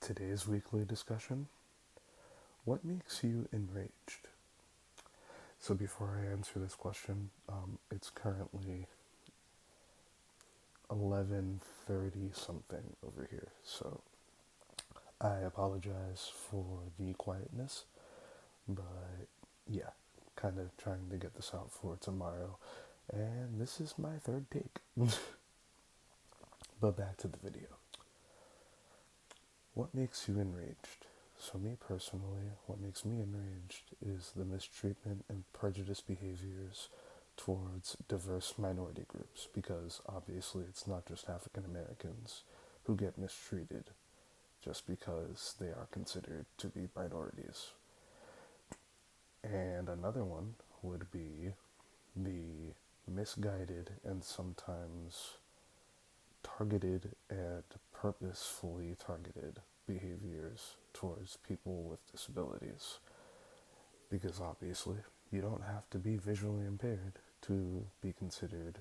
Today's weekly discussion: what makes you enraged? So before I answer this question, it's currently 11:30 something over here. So I apologize for the quietness, but yeah, kind of trying to get this out for tomorrow. And this is my third take. But back to the video. What makes you enraged? So me personally, what makes me enraged is the mistreatment and prejudiced behaviors towards diverse minority groups, because obviously it's not just African Americans who get mistreated just because they are considered to be minorities. And another one would be the misguided and sometimes targeted and purposefully targeted behaviors towards people with disabilities. Because obviously, you don't have to be visually impaired to be considered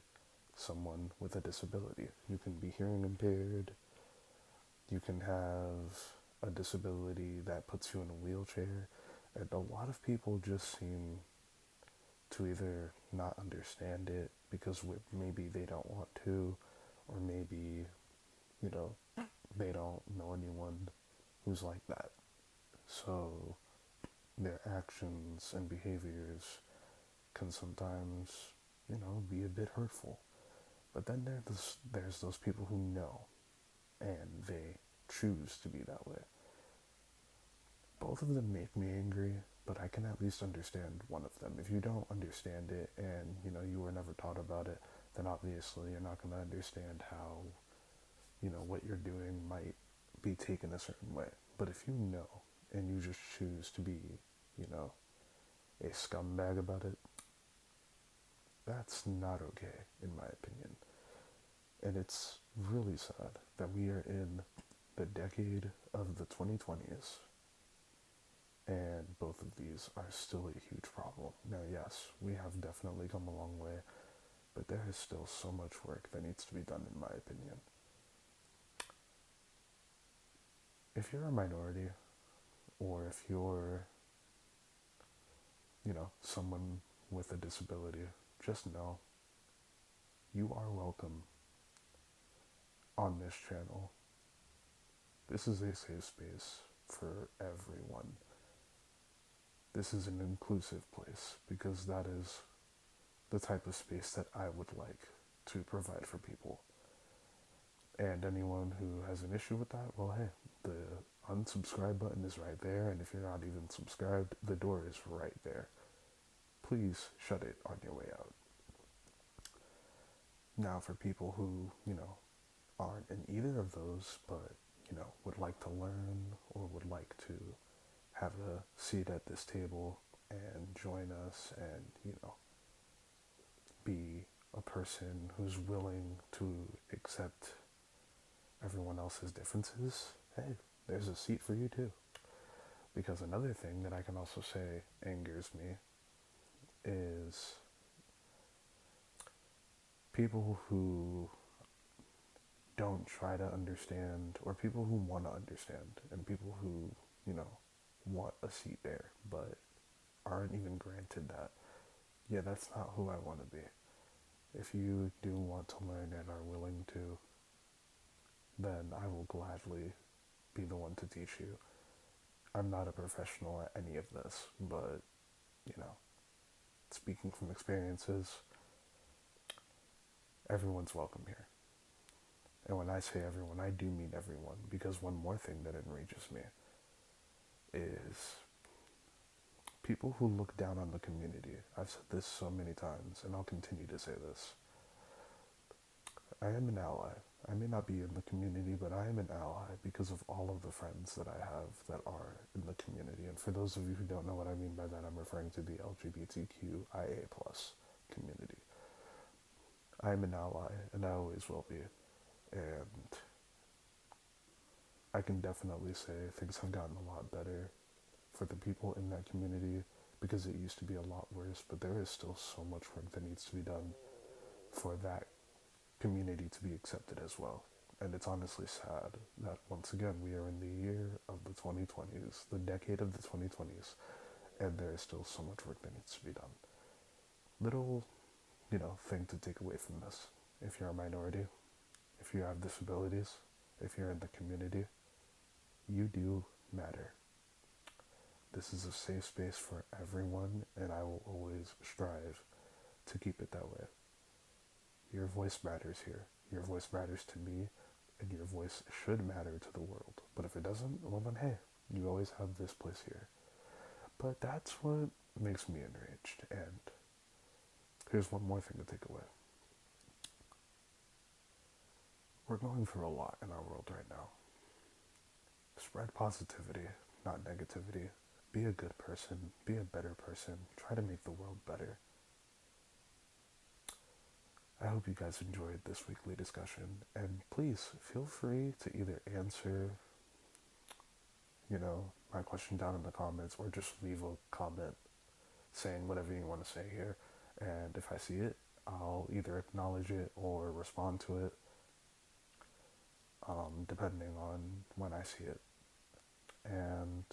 someone with a disability. You can be hearing impaired, you can have a disability that puts you in a wheelchair, and a lot of people just seem to either not understand it because maybe they don't want to, or maybe, you know, they don't know anyone who's like that. So their actions and behaviors can sometimes, be a bit hurtful. But then there's those people who know and they choose to be that way. Both of them make me angry, but I can at least understand one of them. If you don't understand it and, you were never taught about it, then obviously you're not going to understand how, what you're doing might be taken a certain way. But if you know and you just choose to be, a scumbag about it, that's not okay, in my opinion. And it's really sad that we are in the decade of the 2020s, and both of these are still a huge problem. Now, yes, we have definitely come a long way, but there is still so much work that needs to be done, in my opinion. If you're a minority, or if you're, someone with a disability, just know you are welcome on this channel. This is a safe space for everyone. This is an inclusive place, because that is the type of space that I would like to provide for people. And anyone who has an issue with that, well, hey, the unsubscribe button is right there, and if you're not even subscribed, the door is right there. Please shut it on your way out. Now, for people who, aren't in either of those, but, would like to learn or would like to have a seat at this table and join us and, be a person who's willing to accept everyone else's differences, hey, there's a seat for you too. Because another thing that I can also say angers me is people who don't try to understand, or people who want to understand, and people who, want a seat there, but aren't even granted that. Yeah, that's not who I want to be. If you do want to learn and are willing to, then I will gladly be the one to teach you. I'm not a professional at any of this, but, speaking from experiences, everyone's welcome here. And when I say everyone, I do mean everyone, because one more thing that enrages me is people who look down on the community. I've said this so many times, and I'll continue to say this. I am an ally. I may not be in the community, but I am an ally because of all of the friends that I have that are in the community. And for those of you who don't know what I mean by that, I'm referring to the LGBTQIA+ community. I am an ally, and I always will be. And I can definitely say things have gotten a lot better for the people in that community, because it used to be a lot worse, but there is still so much work that needs to be done for that community to be accepted as well. And it's honestly sad that once again we are in the year of the 2020s, the decade of the 2020s, and there is still so much work that needs to be done. Little, thing to take away from this. If you're a minority, if you have disabilities, if you're in the community, you do matter. This is a safe space for everyone, and I will always strive to keep it that way. Your voice matters here. Your voice matters to me, and your voice should matter to the world. But if it doesn't, well then hey, you always have this place here. But that's what makes me enraged. And here's one more thing to take away. We're going through a lot in our world right now. Spread positivity, not negativity. Be a good person. Be a better person. Try to make the world better. I hope you guys enjoyed this weekly discussion. And please feel free to either answer, my question down in the comments or just leave a comment saying whatever you want to say here. And if I see it, I'll either acknowledge it or respond to it, depending on when I see it. And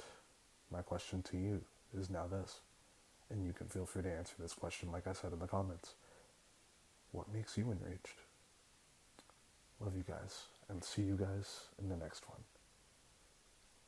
my question to you is now this, and you can feel free to answer this question like I said in the comments. What makes you enraged? Love you guys, and see you guys in the next one.